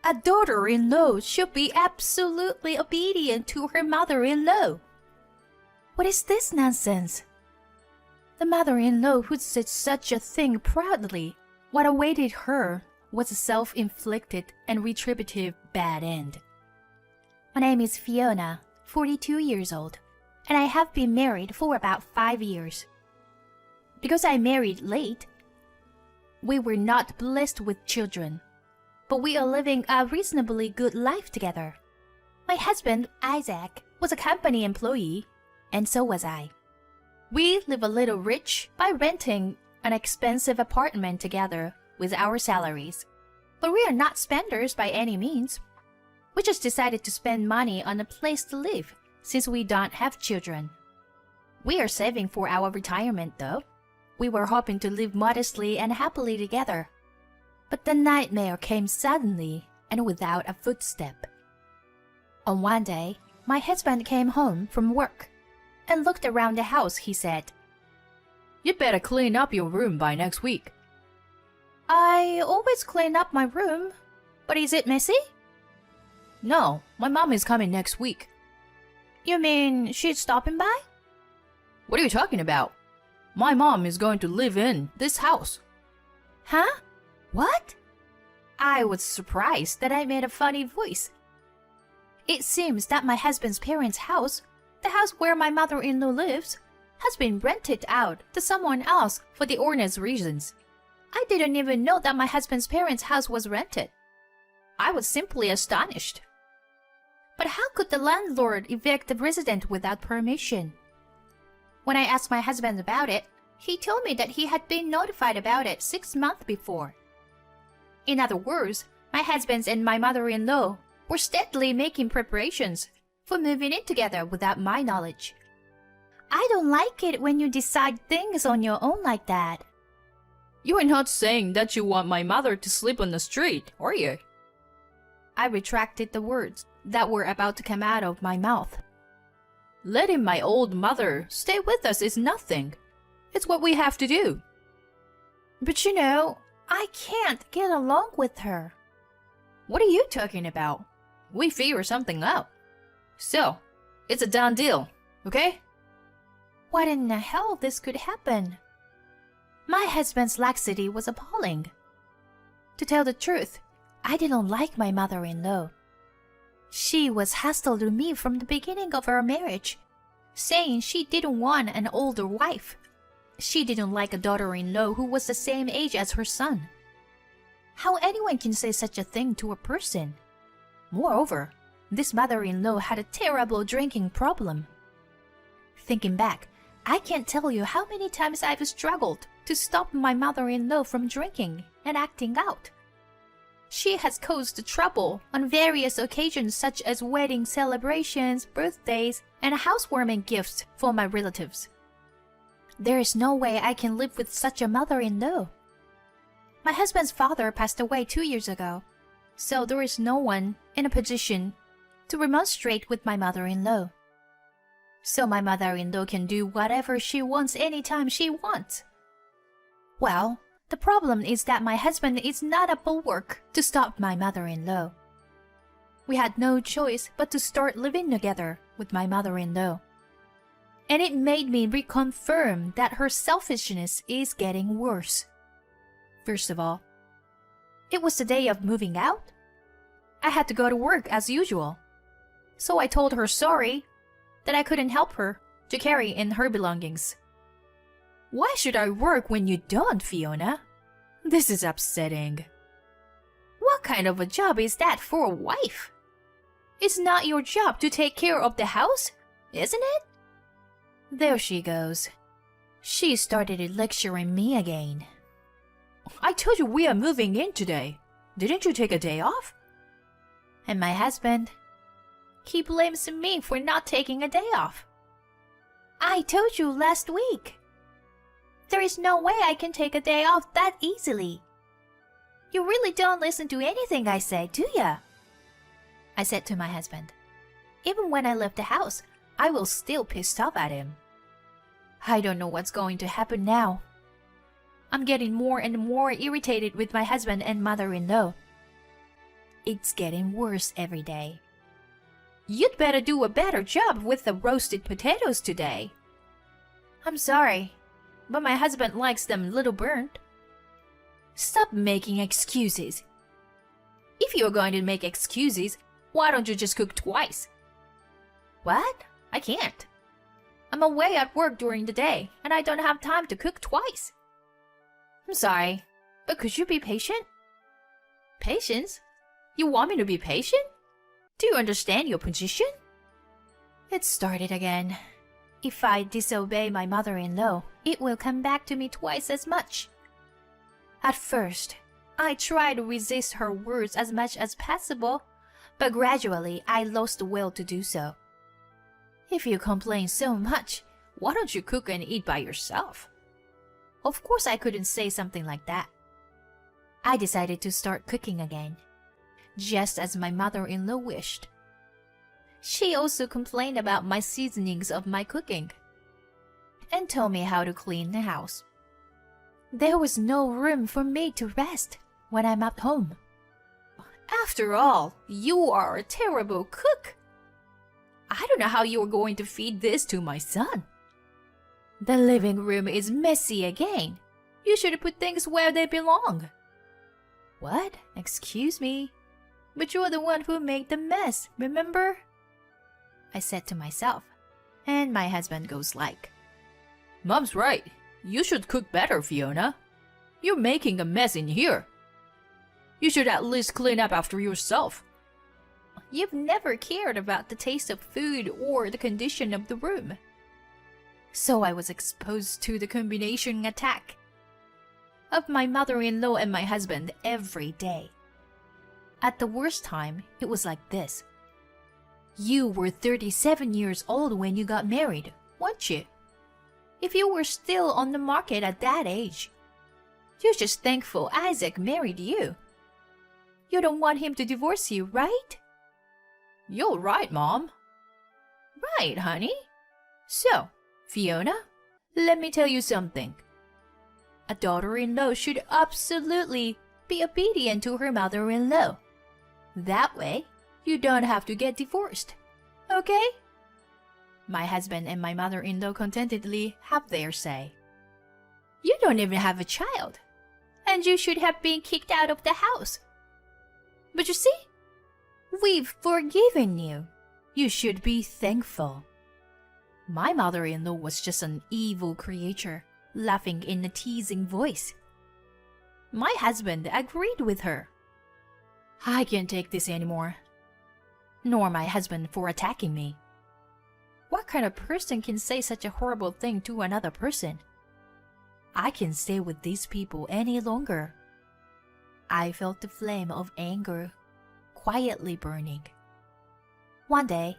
A daughter-in-law should be absolutely obedient to her mother-in-law. What is this nonsense? The mother-in-law who said such a thing proudly, what awaited her was a self-inflicted and retributive bad end. My name is Fiona, 42 years old, and I have been married for about 5 years. Because I married late, we were not blessed with children, but we are living a reasonably good life together. My husband, Isaac, was a company employee, and so was I. We live a little rich by renting an expensive apartment together with our salaries. But we are not spenders by any means. We just decided to spend money on a place to live since we don't have children. We are saving for our retirement though. We were hoping to live modestly and happily together. But the nightmare came suddenly and without a footstep. On one day, my husband came home from work and looked around the house. He said, "You'd better clean up your room by next week." "I always clean up my room, but is it messy?" "No, my mom is coming next week." "You mean she's stopping by?" "What are you talking about? My mom is going to live in this house." "Huh? What?" I was surprised that I made a funny voice. It seems that my husband's parents' house, the house where my mother-in-law lives, has been rented out to someone else for the honest reasons. I didn't even know that my husband's parents' house was rented. I was simply astonished. But how could the landlord evict the resident without permission? When I asked my husband about it, he told me that he had been notified about it 6 months before. In other words, my husband and my mother-in-law were steadily making preparations for moving in together without my knowledge. I don't like it when you decide things on your own like that. "You are not saying that you want my mother to sleep on the street, are you?" I retracted the words that were about to come out of my mouth. "Letting my old mother stay with us is nothing. It's what we have to do." "But you know, I can't get along with her." "What are you talking about? We figure something out. So, it's a done deal, okay?" What in the hell this could happen? My husband's laxity was appalling. To tell the truth, I didn't like my mother-in-law. She was hostile to me from the beginning of our marriage, saying she didn't want an older wife. She didn't like a daughter-in-law who was the same age as her son. How anyone can say such a thing to a person? Moreover, this mother-in-law had a terrible drinking problem. Thinking back, I can't tell you how many times I've struggled to stop my mother-in-law from drinking and acting out. She has caused trouble on various occasions such as wedding celebrations, birthdays, and housewarming gifts for my relatives. There is no way I can live with such a mother-in-law. My husband's father passed away 2 years ago, so there is no one in a position to remonstrate with my mother-in-law. So my mother-in-law can do whatever she wants anytime she wants. Well, the problem is that my husband is not a bulwark to stop my mother-in-law. We had no choice but to start living together with my mother-in-law. And it made me reconfirm that her selfishness is getting worse. First of all, it was the day of moving out. I had to go to work as usual. So I told her sorry, that I couldn't help her to carry in her belongings. Why should I work when you don't, Fiona? This is upsetting. What kind of a job is that for a wife? It's not your job to take care of the house, isn't it? There she goes. She started lecturing me again. "I told you we are moving in today. Didn't you take a day off?" And my husband, he blames me for not taking a day off. I told you last week. There is no way I can take a day off that easily. You really don't listen to anything I say, do ya? I said to my husband. Even when I left the house, I was still pissed off at him. I don't know what's going to happen now. I'm getting more and more irritated with my husband and mother-in-law. It's getting worse every day. You'd better do a better job with the roasted potatoes today. I'm sorry. But my husband likes them little burnt. Stop making excuses. If you're going to make excuses, why don't you just cook twice? What? I can't. I'm away at work during the day, and I don't have time to cook twice. I'm sorry, but could you be patient? Patience? You want me to be patient? Do you understand your position? It started again. If I disobey my mother-in-law, it will come back to me twice as much. At first, I tried to resist her words as much as possible, but gradually I lost the will to do so. If you complain so much, why don't you cook and eat by yourself? Of course I couldn't say something like that. I decided to start cooking again, just as my mother-in-law wished. She also complained about my seasonings of my cooking and told me how to clean the house. There was no room for me to rest when I'm at home. After all, you are a terrible cook. I don't know how you are going to feed this to my son. The living room is messy again. You should put things where they belong. What? Excuse me? But you're the one who made the mess, remember? I said to myself, and my husband goes like, Mom's right. You should cook better, Fiona. You're making a mess in here. You should at least clean up after yourself. You've never cared about the taste of food or the condition of the room. So I was exposed to the combination attack of my mother-in-law and my husband every day. At the worst time, it was like this. You were 37 years old when you got married, weren't you? If you were still on the market at that age, you're just thankful Isaac married you. You don't want him to divorce you, right? You're right, Mom. Right, honey. So, Fiona, let me tell you something. A daughter-in-law should absolutely be obedient to her mother-in-law. That way, you don't have to get divorced. Okay? My husband and my mother-in-law contentedly have their say. You don't even have a child, and you should have been kicked out of the house. But you see, we've forgiven you. You should be thankful. My mother-in-law was just an evil creature, laughing in a teasing voice. My husband agreed with her. I can't take this anymore. Nor my husband for attacking me. What kind of person can say such a horrible thing to another person? I can't stay with these people any longer. I felt the flame of anger quietly burning. One day,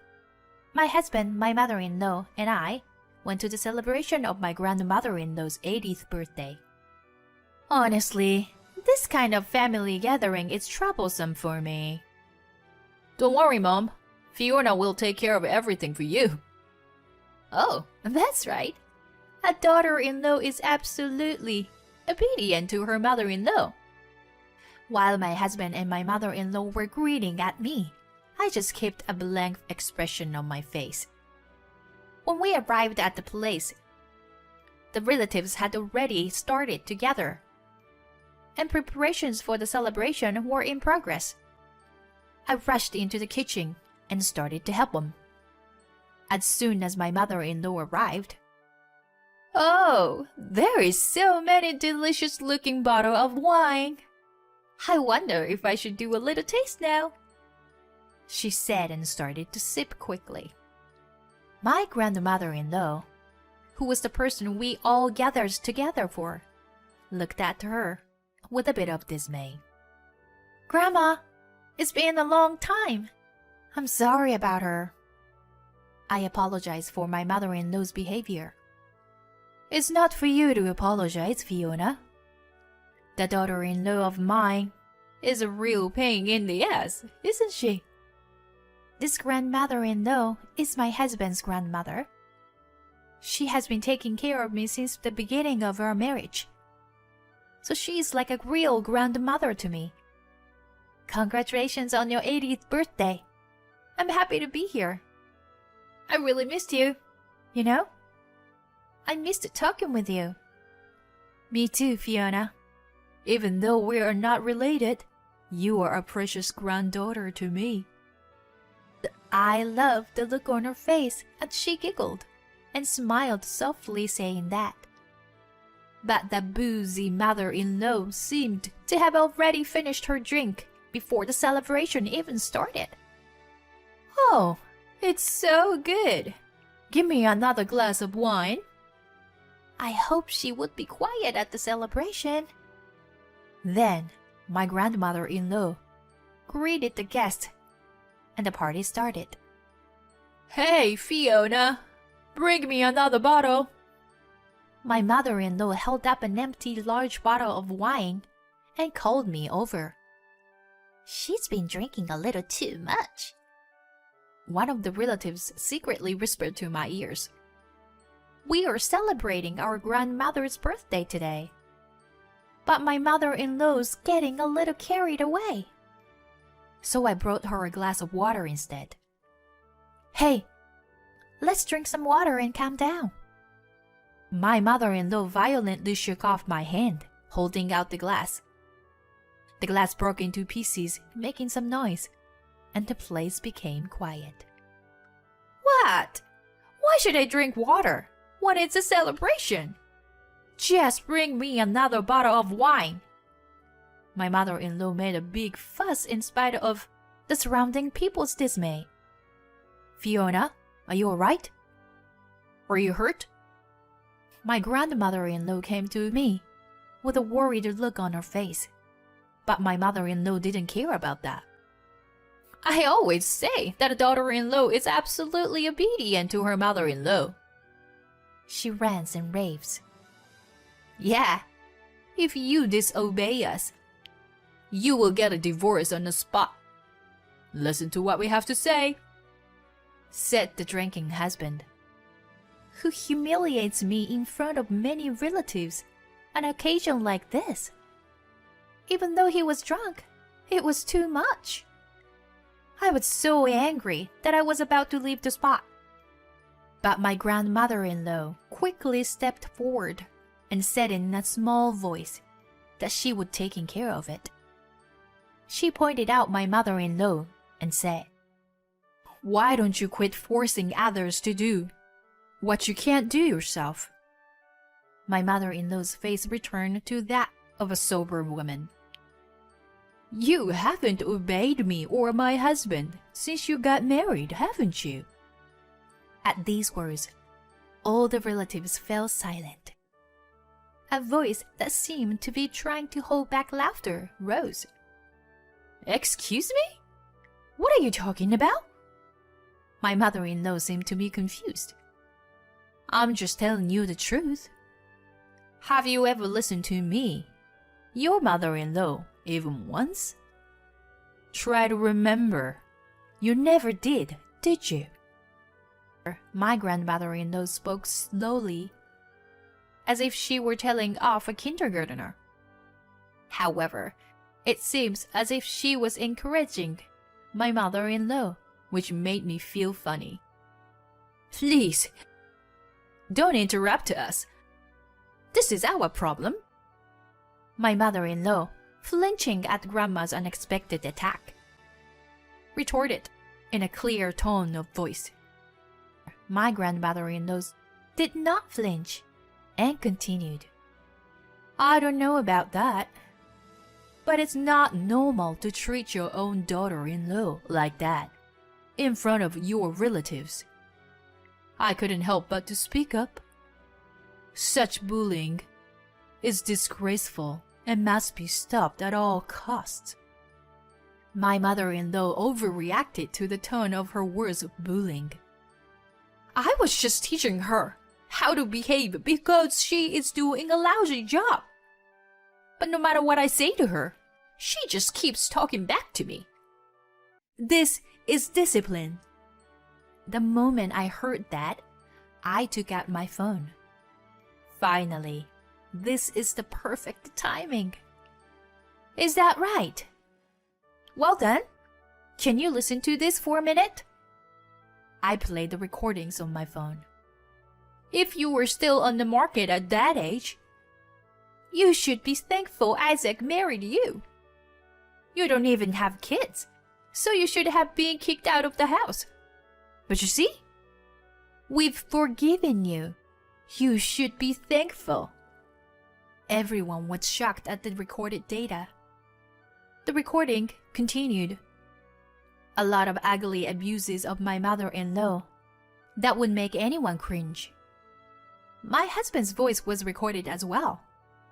my husband, my mother-in-law, and I went to the celebration of my grandmother-in-law's 80th birthday. Honestly, this kind of family gathering is troublesome for me. Don't worry, Mom. Fiona will take care of everything for you. Oh, that's right. A daughter-in-law is absolutely obedient to her mother-in-law. While my husband and my mother-in-law were grinning at me, I just kept a blank expression on my face. When we arrived at the place, the relatives had already started to gather, and preparations for the celebration were in progress. I rushed into the kitchen and started to help them. As soon as my mother-in-law arrived, "Oh, there is so many delicious-looking bottles of wine. I wonder if I should do a little taste now," she said and started to sip quickly. My grandmother-in-law, who was the person we all gathered together for, looked at her with a bit of dismay. "Grandma, it's been a long time. I'm sorry about her." I apologized for my mother-in-law's behavior. "It's not for you to apologize, Fiona. The daughter-in-law of mine is a real pain in the ass, isn't she? This grandmother-in-law is my husband's grandmother. She has been taking care of me since the beginning of our marriage. So she is like a real grandmother to me. Congratulations on your 80th birthday. I'm happy to be here. I really missed you. You know? I missed talking with you. Me too, Fiona. Even though we are not related, you are a precious granddaughter to me. I loved the look on her face as she giggled and smiled softly saying that. But the boozy mother-in-law seemed to have already finished her drink before the celebration even started. Oh, it's so good. Give me another glass of wine. I hoped she would be quiet at the celebration. Then, my grandmother-in-law greeted the guests, and the party started. Hey, Fiona, bring me another bottle. My mother-in-law held up an empty large bottle of wine and called me over. She's been drinking a little too much. One of the relatives secretly whispered to my ears. We are celebrating our grandmother's birthday today. But my mother-in-law's getting a little carried away. So I brought her a glass of water instead. Hey, let's drink some water and calm down. My mother-in-law violently shook off my hand, holding out the glass. The glass broke into pieces, making some noise, and the place became quiet. What? Why should I drink water when it's a celebration? Just bring me another bottle of wine. My mother-in-law made a big fuss in spite of the surrounding people's dismay. Fiona, are you alright? Are you hurt? My grandmother-in-law came to me with a worried look on her face. But my mother-in-law didn't care about that. I always say that a daughter-in-law is absolutely obedient to her mother-in-law. She rants and raves. Yeah, if you disobey us, you will get a divorce on the spot. Listen to what we have to say, said the drinking husband, who humiliates me in front of many relatives on an occasion like this. Even though he was drunk, it was too much. I was so angry that I was about to leave the spot. But my grandmother-in-law quickly stepped forward and said in a small voice that she would take care of it. She pointed out my mother-in-law and said, Why don't you quit forcing others to do what you can't do yourself? My mother-in-law's face returned to that of a sober woman. You haven't obeyed me or my husband since you got married, haven't you? At these words, all the relatives fell silent. A voice that seemed to be trying to hold back laughter rose. Excuse me? What are you talking about? My mother-in-law seemed to be confused. I'm just telling you the truth. Have you ever listened to me, your mother-in-law, even once? Try to remember. You never did you? My grandmother-in-law spoke slowly, as if she were telling off a kindergartner. However, it seems as if she was encouraging my mother-in-law, which made me feel funny. Please, don't interrupt us. This is our problem. My mother-in-law, flinching at Grandma's unexpected attack, retorted in a clear tone of voice. My grandmother-in-law did not flinch and continued. I don't know about that, but it's not normal to treat your own daughter-in-law like that in front of your relatives. I couldn't help but to speak up. Such bullying is disgraceful and must be stopped at all costs. My mother-in-law overreacted to the tone of her words of bullying. I was just teaching her how to behave because she is doing a lousy job. But no matter what I say to her, she just keeps talking back to me. This is discipline. The moment I heard that, I took out my phone. Finally, this is the perfect timing. Is that right? Well then, can you listen to this for a minute? I played the recordings on my phone. If you were still on the market at that age, you should be thankful Isaac married you. You don't even have kids, so you should have been kicked out of the house. But you see, we've forgiven you. You should be thankful. Everyone was shocked at the recorded data. The recording continued. A lot of ugly abuses of my mother-in-law that would make anyone cringe. My husband's voice was recorded as well,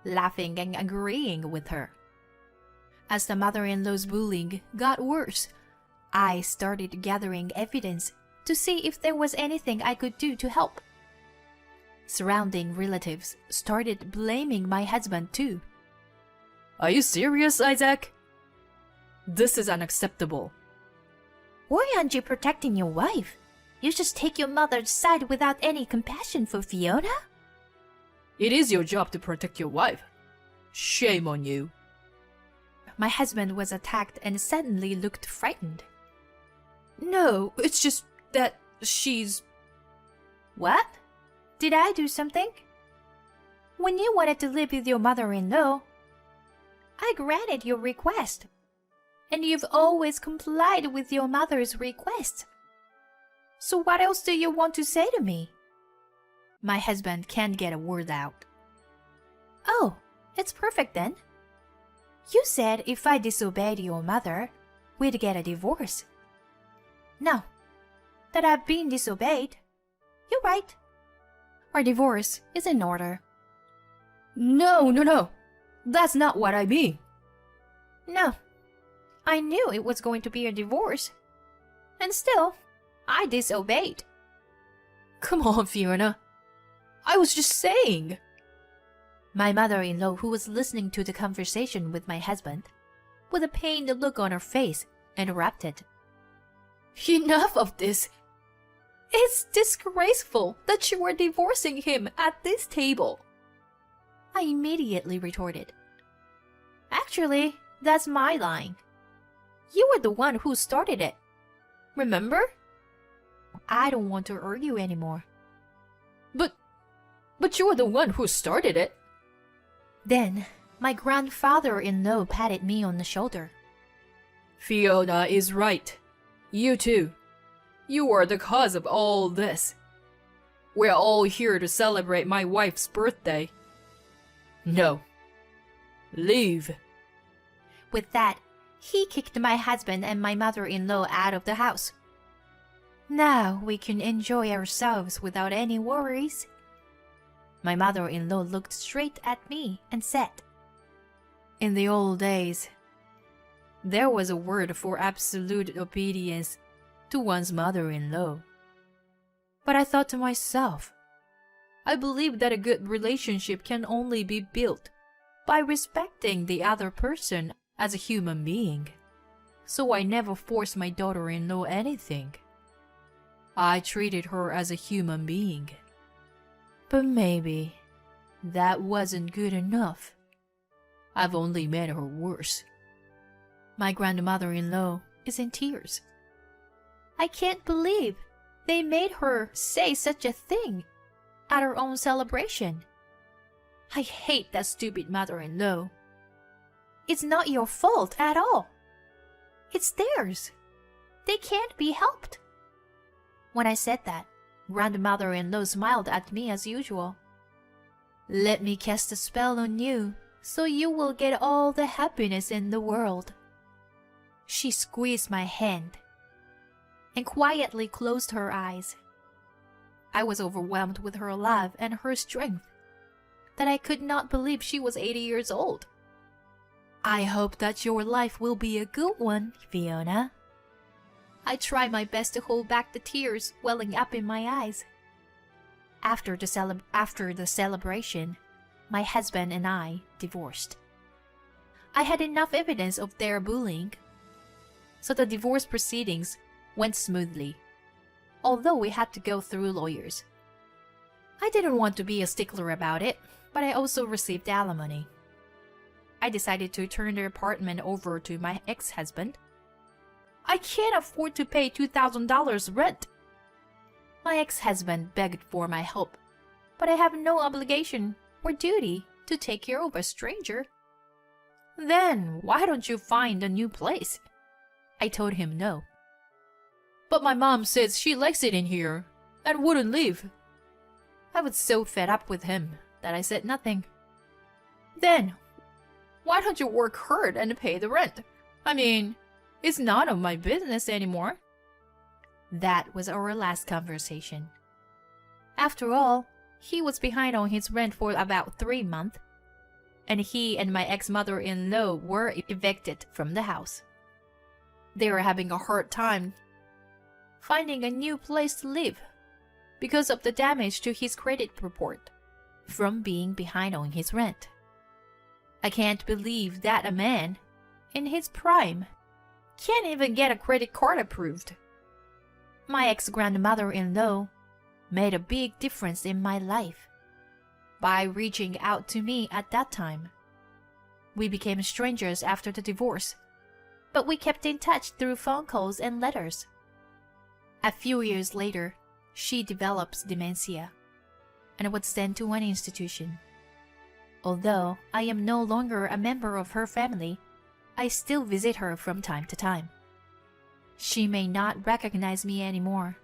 laughing and agreeing with her. As the mother-in-law's bullying got worse, I started gathering evidence to see if there was anything I could do to help. Surrounding relatives started blaming my husband too. Are you serious, Isaac? This is unacceptable. Why aren't you protecting your wife? You just take your mother's side without any compassion for Fiona? It is your job to protect your wife. Shame on you. My husband was attacked and suddenly looked frightened. No, it's just that she's... What? Did I do something? When you wanted to live with your mother-in-law, I granted your request. And you've always complied with your mother's request. So what else do you want to say to me? My husband can't get a word out. Oh, it's perfect then. You said if I disobeyed your mother, we'd get a divorce. Now that I've been disobeyed, you're right. Our divorce is in order. No. That's not what I mean. No. I knew it was going to be a divorce. And still, I disobeyed. Come on, Fiona. I was just saying. My mother-in-law, who was listening to the conversation with my husband, with a pained look on her face, interrupted. Enough of this. It's disgraceful that you were divorcing him at this table. I immediately retorted. Actually, that's my line. You were the one who started it. Remember? I don't want to argue anymore. But you were the one who started it. Then, my grandfather-in-law patted me on the shoulder. Fiona is right. You too. You are the cause of all this. We're all here to celebrate my wife's birthday. No. Leave. With that, he kicked my husband and my mother-in-law out of the house. Now we can enjoy ourselves without any worries. My mother-in-law looked straight at me and said, In the old days, there was a word for absolute obedience to one's mother-in-law. But I thought to myself, I believe that a good relationship can only be built by respecting the other person as a human being. So I never forced my daughter-in-law anything. I treated her as a human being. But maybe that wasn't good enough. I've only made her worse. My grandmother-in-law is in tears. I can't believe they made her say such a thing at her own celebration. I hate that stupid mother-in-law. It's not your fault at all. It's theirs. They can't be helped. When I said that, grandmother-in-law smiled at me as usual. Let me cast a spell on you, so you will get all the happiness in the world. She squeezed my hand and quietly closed her eyes. I was overwhelmed with her love and her strength that I could not believe she was 80 years old. I hope that your life will be a good one, Fiona. I tried my best to hold back the tears welling up in my eyes. After the celebration, my husband and I divorced. I had enough evidence of their bullying, so the divorce proceedings went smoothly, although we had to go through lawyers. I didn't want to be a stickler about it, but I also received alimony. I decided to turn the apartment over to my ex-husband I can't afford to pay $2,000 rent. My ex-husband begged for my help, but I have no obligation or duty to take care of a stranger. Then why don't you find a new place? I told him no. But my mom says she likes it in here and wouldn't leave. I was so fed up with him that I said nothing. Then why don't you work hard and pay the rent? I mean, it's none of my business anymore. That was our last conversation. After all, he was behind on his rent for about 3 months, and he and my ex-mother-in-law were evicted from the house. They were having a hard time finding a new place to live because of the damage to his credit report from being behind on his rent. I can't believe that a man in his prime can't even get a credit card approved. My ex-grandmother-in-law made a big difference in my life by reaching out to me at that time. We became strangers after the divorce, but we kept in touch through phone calls and letters. A few years later, she develops dementia and was sent to an institution. Although I am no longer a member of her family, I still visit her from time to time. She may not recognize me anymore,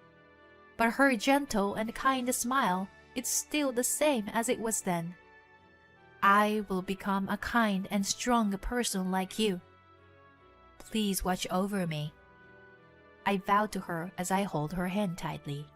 but her gentle and kind smile is still the same as it was then. I will become a kind and strong person like you. Please watch over me. I vow to her as I hold her hand tightly.